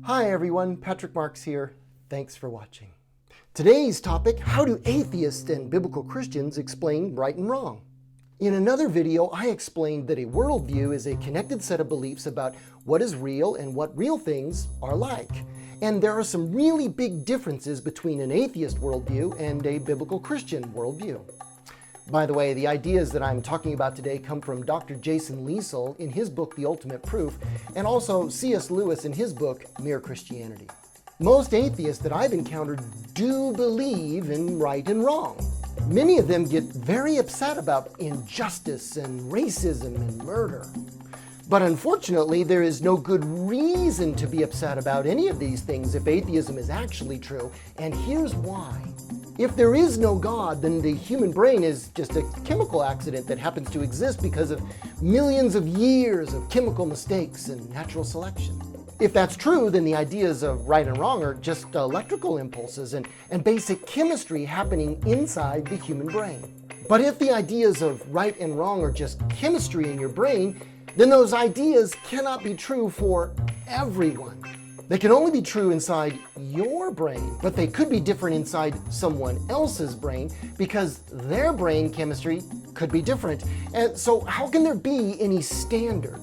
Hi everyone, Patrick Marks here. Thanks for watching. Today's topic, how do atheists and biblical Christians explain right and wrong? In another video, I explained that a worldview is a connected set of beliefs about what is real and what real things are like. And there are some really big differences between an atheist worldview and a biblical Christian worldview. By the way, the ideas that I'm talking about today come from Dr. Jason Liesel in his book, The Ultimate Proof, and also C.S. Lewis in his book, Mere Christianity. Most atheists that I've encountered do believe in right and wrong. Many of them get very upset about injustice and racism and murder. But unfortunately, there is no good reason to be upset about any of these things if atheism is actually true, and here's why. If there is no God, then the human brain is just a chemical accident that happens to exist because of millions of years of chemical mistakes and natural selection. If that's true, then the ideas of right and wrong are just electrical impulses and basic chemistry happening inside the human brain. But if the ideas of right and wrong are just chemistry in your brain, then those ideas cannot be true for everyone. They can only be true inside your brain, but they could be different inside someone else's brain because their brain chemistry could be different. And so how can there be any standard?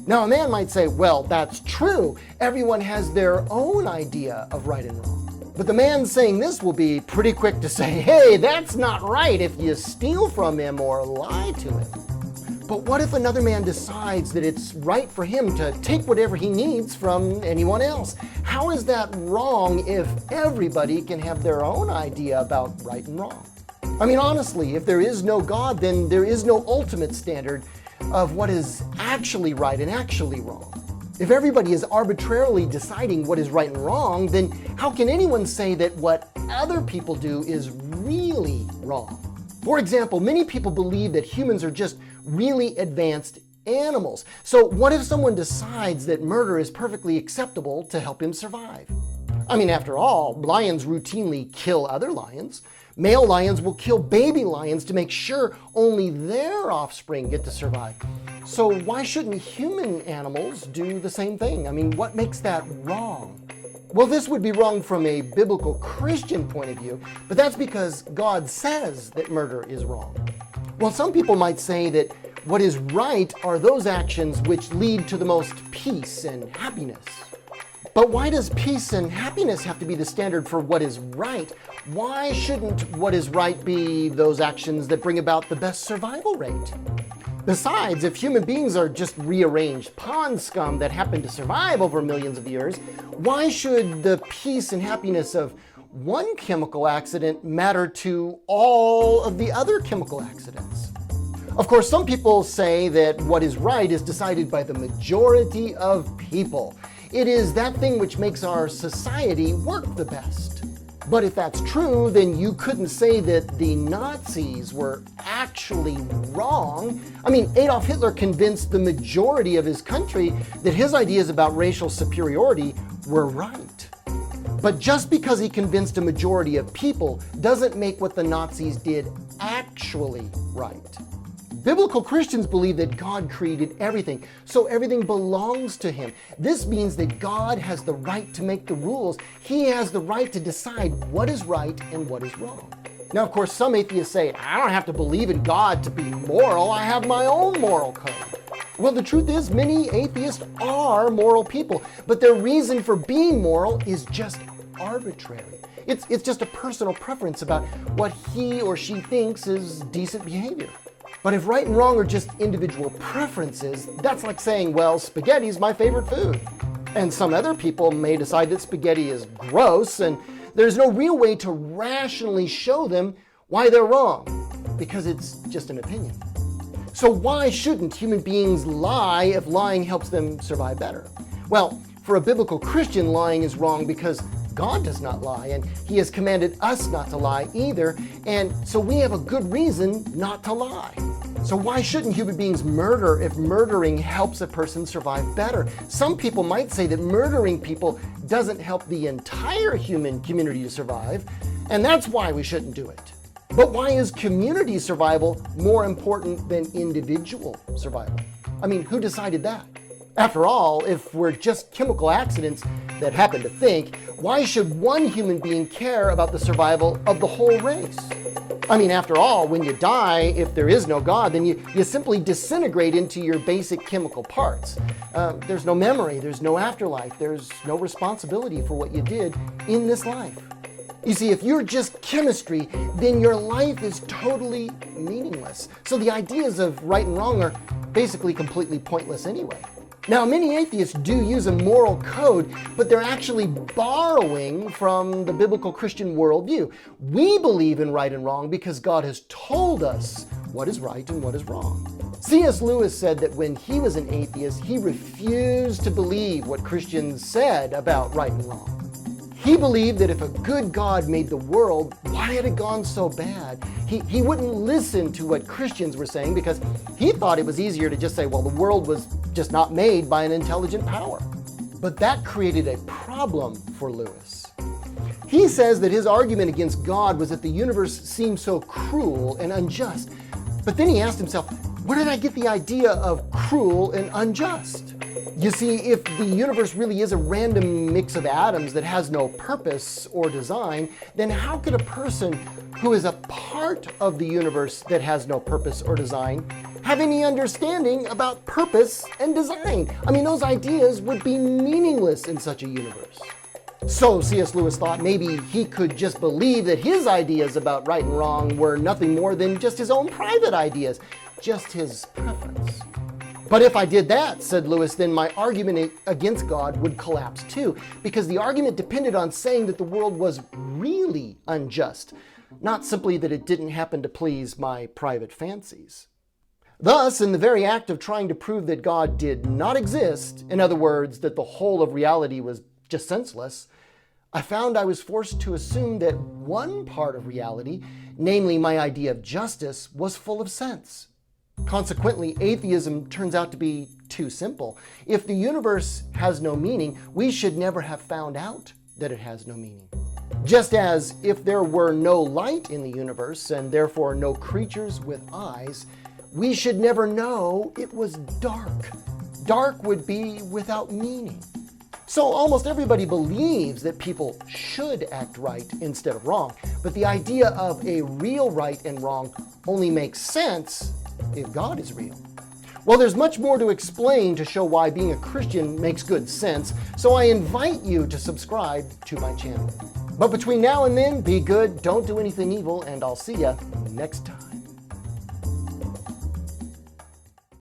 Now, a man might say, well, that's true. Everyone has their own idea of right and wrong. But the man saying this will be pretty quick to say, hey, that's not right if you steal from him or lie to him. But what if another man decides that it's right for him to take whatever he needs from anyone else? How is that wrong if everybody can have their own idea about right and wrong? I mean, honestly, if there is no God, then there is no ultimate standard of what is actually right and actually wrong. If everybody is arbitrarily deciding what is right and wrong, then how can anyone say that what other people do is really wrong? For example, many people believe that humans are just really advanced animals. So what if someone decides that murder is perfectly acceptable to help him survive? I mean, after all, lions routinely kill other lions. Male lions will kill baby lions to make sure only their offspring get to survive. So why shouldn't human animals do the same thing? I mean, what makes that wrong? Well, this would be wrong from a biblical Christian point of view, but that's because God says that murder is wrong. Well, some people might say that what is right are those actions which lead to the most peace and happiness. But why does peace and happiness have to be the standard for what is right? Why shouldn't what is right be those actions that bring about the best survival rate? Besides, if human beings are just rearranged pond scum that happen to survive over millions of years, why should the peace and happiness of one chemical accident matter to all of the other chemical accidents? Of course, some people say that what is right is decided by the majority of people. It is that thing which makes our society work the best. But if that's true, then you couldn't say that the Nazis were actually wrong. I mean, Adolf Hitler convinced the majority of his country that his ideas about racial superiority were right. But just because he convinced a majority of people doesn't make what the Nazis did actually right. Biblical Christians believe that God created everything, so everything belongs to Him. This means that God has the right to make the rules. He has the right to decide what is right and what is wrong. Now, of course, some atheists say, I don't have to believe in God to be moral. I have my own moral code. Well, the truth is, many atheists are moral people, but their reason for being moral is just arbitrary. It's just a personal preference about what he or she thinks is decent behavior. But if right and wrong are just individual preferences, that's like saying, well, spaghetti is my favorite food. And some other people may decide that spaghetti is gross, and there's no real way to rationally show them why they're wrong, because it's just an opinion. So why shouldn't human beings lie if lying helps them survive better? Well, for a biblical Christian, lying is wrong because God does not lie, and He has commanded us not to lie either, and so we have a good reason not to lie. So why shouldn't human beings murder if murdering helps a person survive better? Some people might say that murdering people doesn't help the entire human community to survive, and that's why we shouldn't do it. But why is community survival more important than individual survival? I mean, who decided that? After all, if we're just chemical accidents, that happen to think, why should one human being care about the survival of the whole race? I mean, after all, when you die, if there is no God, then you simply disintegrate into your basic chemical parts. There's no memory, there's no afterlife, there's no responsibility for what you did in this life. You see, if you're just chemistry, then your life is totally meaningless. So the ideas of right and wrong are basically completely pointless anyway. Now, many atheists do use a moral code, but they're actually borrowing from the biblical Christian worldview. We believe in right and wrong because God has told us what is right and what is wrong. C.S. Lewis said that when he was an atheist, he refused to believe what Christians said about right and wrong. He believed that if a good God made the world, why had it gone so bad? He wouldn't listen to what Christians were saying because he thought it was easier to just say, well, the world was just not made by an intelligent power. But that created a problem for Lewis. He says that his argument against God was that the universe seemed so cruel and unjust. But then he asked himself, where did I get the idea of cruel and unjust? You see, if the universe really is a random mix of atoms that has no purpose or design, then how could a person who is a part of the universe that has no purpose or design have any understanding about purpose and design? I mean, those ideas would be meaningless in such a universe. So C.S. Lewis thought maybe he could just believe that his ideas about right and wrong were nothing more than just his own private ideas, just his preference. But if I did that, said Lewis, then my argument against God would collapse too, because the argument depended on saying that the world was really unjust, not simply that it didn't happen to please my private fancies. Thus, in the very act of trying to prove that God did not exist, in other words, that the whole of reality was just senseless, I found I was forced to assume that one part of reality, namely my idea of justice, was full of sense. Consequently, atheism turns out to be too simple. If the universe has no meaning, we should never have found out that it has no meaning. Just as if there were no light in the universe and therefore no creatures with eyes, we should never know it was dark. Dark would be without meaning. So almost everybody believes that people should act right instead of wrong, but the idea of a real right and wrong only makes sense if God is real. Well, there's much more to explain to show why being a Christian makes good sense, so I invite you to subscribe to my channel. But between now and then, be good, don't do anything evil, and I'll see you next time.